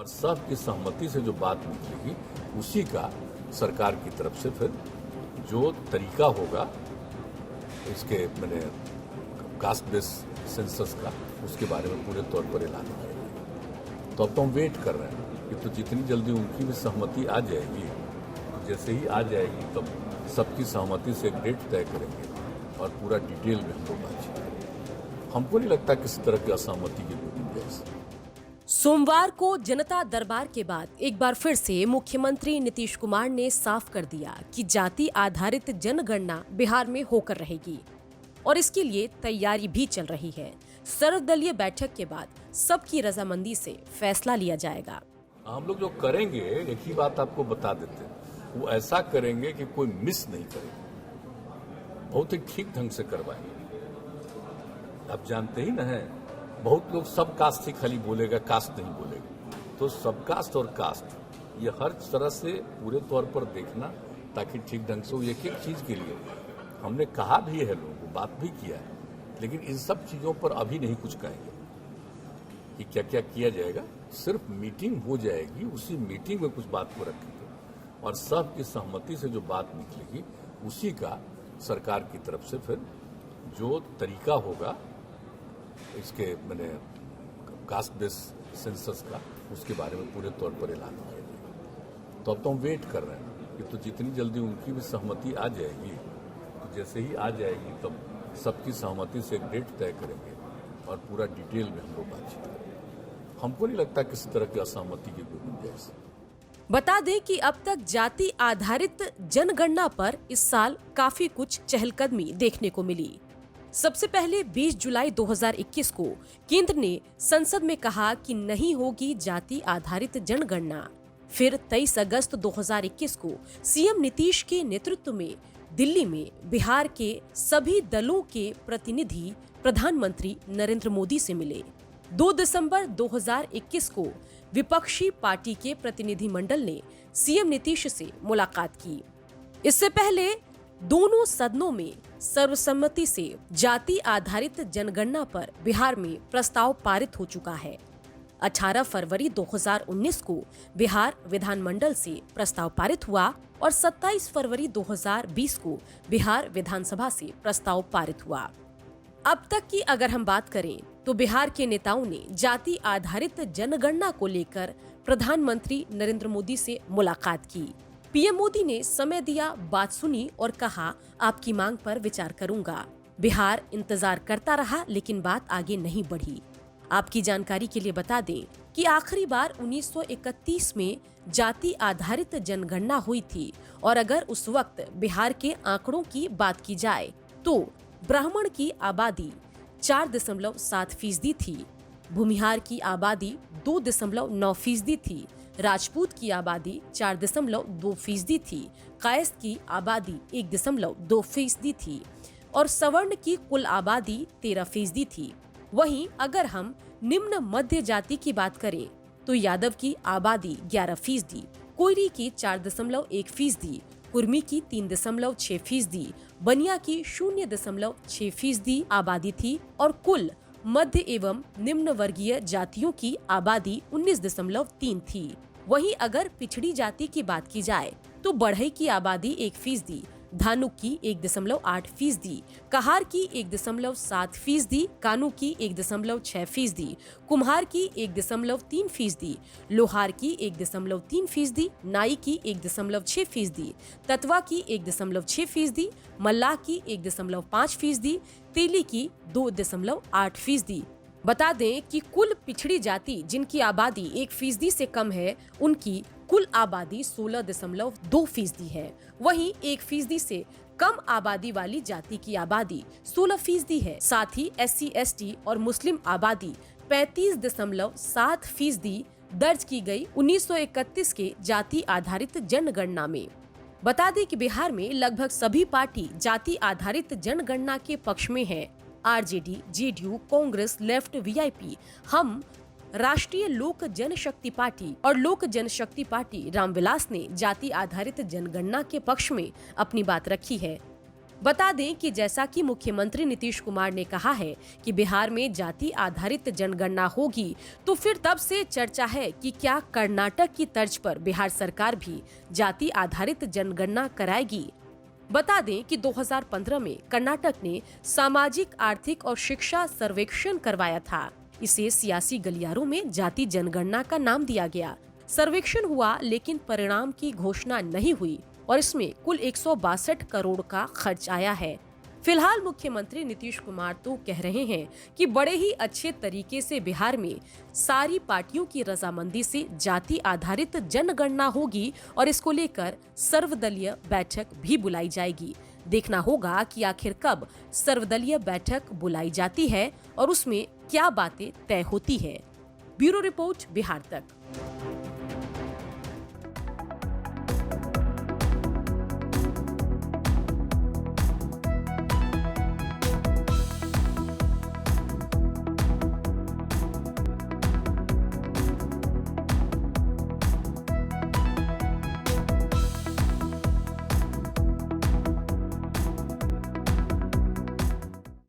और सबकी सहमति से जो बात निकलेगी उसी का सरकार की तरफ से फिर जो तरीका होगा इसके मैंने कास्ट बेस्ड सेंसस का उसके बारे में पूरे तौर पर ऐलान करेंगे। तो अब तो हम वेट कर रहे हैं कि तो जितनी जल्दी उनकी भी सहमति आ जाएगी, जैसे ही आ जाएगी तब सबकी सहमति से एक डेट तय करेंगे और पूरा डिटेल में हम लोग बातचीत करेंगे। हमको नहीं लगता किसी तरह की असहमति की कोई गुंजाइश। सोमवार को जनता दरबार के बाद एक बार फिर से मुख्यमंत्री नीतीश कुमार ने साफ कर दिया कि जाति आधारित जनगणना बिहार में होकर रहेगी और इसके लिए तैयारी भी चल रही है। सर्वदलीय बैठक के बाद सबकी रजामंदी से फैसला लिया जाएगा। हम लोग जो करेंगे, एक ही बात आपको बता देते हैं, वो ऐसा करेंगे कि कोई मिस नहीं करेगा, बहुत ही ठीक ढंग से करवाएंगे। आप जानते ही ना है, बहुत लोग सब कास्ट ही खाली बोलेगा, कास्ट नहीं बोलेगा। तो सब कास्ट और कास्ट ये हर तरह से पूरे तौर पर देखना, ताकि ठीक ढंग से वो एक एक चीज के लिए हमने कहा भी है, लोगों को बात भी किया है, लेकिन इन सब चीजों पर अभी नहीं कुछ कहेंगे कि क्या क्या किया जाएगा। सिर्फ मीटिंग हो जाएगी, उसी मीटिंग में कुछ बात को रखेंगे और सबकी सहमति से जो बात निकलेगी उसी का सरकार की तरफ से फिर जो तरीका होगा इसके मैंने कास्ट बेस्ड सेंसस का उसके बारे में पूरे तौर पर ऐलान करेंगे। तो अब तो हम वेट कर रहे हैं कि तो जितनी जल्दी उनकी भी सहमति आ जाएगी, तो जैसे ही आ जाएगी तब सबकी सहमति से एक डेट तय करेंगे और पूरा डिटेल में हम लोग बातचीत करेंगे। हमको नहीं लगता किसी तरह की असहमति की कोई गुंजाइश। बता दें कि अब तक जाति आधारित जनगणना पर इस साल काफी कुछ चहलकदमी देखने को मिली। सबसे पहले 20 जुलाई 2021 को केंद्र ने संसद में कहा कि नहीं होगी जाति आधारित जनगणना। फिर 23 अगस्त 2021 को सीएम नीतीश के नेतृत्व में दिल्ली में बिहार के सभी दलों के प्रतिनिधि प्रधानमंत्री नरेंद्र मोदी से मिले। 2 दिसंबर 2021 को विपक्षी पार्टी के प्रतिनिधिमंडल ने सीएम नीतीश से मुलाकात की। इससे पहले दोनों सदनों में सर्वसम्मति से जाति आधारित जनगणना पर बिहार में प्रस्ताव पारित हो चुका है। 18 फरवरी 2019 को बिहार विधानमंडल से प्रस्ताव पारित हुआ और 27 फरवरी 2020 को बिहार विधानसभा से प्रस्ताव पारित हुआ। अब तक की अगर हम बात करें तो बिहार के नेताओं ने जाति आधारित जनगणना को लेकर प्रधानमंत्री नरेंद्र मोदी से मुलाकात की। पीएम मोदी ने समय दिया, बात सुनी और कहा आपकी मांग पर विचार करूंगा। बिहार इंतजार करता रहा लेकिन बात आगे नहीं बढ़ी। आपकी जानकारी के लिए बता दें कि आखिरी बार 1931 में जाति आधारित जनगणना हुई थी और अगर उस वक्त बिहार के आंकड़ों की बात की जाए तो ब्राह्मण की आबादी 4.7% थी, भूमिहार की आबादी 2.9% थी, राजपूत की आबादी 4.2% थी, कायस्थ की आबादी 1.2% थी और सवर्ण की कुल आबादी 13% थी। वहीं अगर हम निम्न मध्य जाति की बात करें तो यादव की आबादी 11%, कोयरी की 4.1%, कुर्मी की 3.6%, बनिया की 0.6% आबादी थी और कुल मध्य एवं निम्न वर्गीय जातियों की आबादी 19.3 थी। वहीं अगर पिछड़ी जाति की बात की जाए तो बढ़ई की आबादी 1%, धानुक की 1.8%, कहार की 1.7%, कानू की 1.6%, कुम्हार की 1.3%, लोहार की 1.3%, नाई की 1.6%, ततवा की 1.6%, मल्लाह की 1.5%, तेली की 2.8%। बता दें कि कुल पिछड़ी जाति जिनकी आबादी 1% से कम है, उनकी कुल आबादी 16.2% है। वहीं 1% से कम आबादी वाली जाति की आबादी 16% है। साथ ही SC/ST और मुस्लिम आबादी 35.7% दर्ज की गई 1931 के जाति आधारित जनगणना में। बता दें कि बिहार में लगभग सभी पार्टी जाति आधारित जनगणना के पक्ष में है। RJD, JDU, Congress, left, VIP, हम, राष्ट्रीय लोक जनशक्ति पार्टी और लोक जनशक्ति पार्टी रामविलास ने जाति आधारित जनगणना के पक्ष में अपनी बात रखी है। बता दें कि जैसा कि मुख्यमंत्री नीतीश कुमार ने कहा है कि बिहार में जाति आधारित जनगणना होगी, तो फिर तब से चर्चा है कि क्या कर्नाटक की तर्ज पर बिहार सरकार भी जाति आधारित जनगणना कराएगी। बता दें कि 2015 में कर्नाटक ने सामाजिक, आर्थिक और शिक्षा सर्वेक्षण करवाया था। इसे सियासी गलियारों में जाति जनगणना का नाम दिया गया। सर्वेक्षण हुआ लेकिन परिणाम की घोषणा नहीं हुई और इसमें कुल 162 करोड़ का खर्च आया है। फिलहाल मुख्यमंत्री नीतीश कुमार तो कह रहे हैं कि बड़े ही अच्छे तरीके से बिहार में सारी पार्टियों की रजामंदी से जाति आधारित जनगणना होगी और इसको लेकर सर्वदलीय बैठक भी बुलाई जाएगी। देखना होगा कि आखिर कब सर्वदलीय बैठक बुलाई जाती है और उसमें क्या बातें तय होती है। ब्यूरो रिपोर्ट, बिहार तक।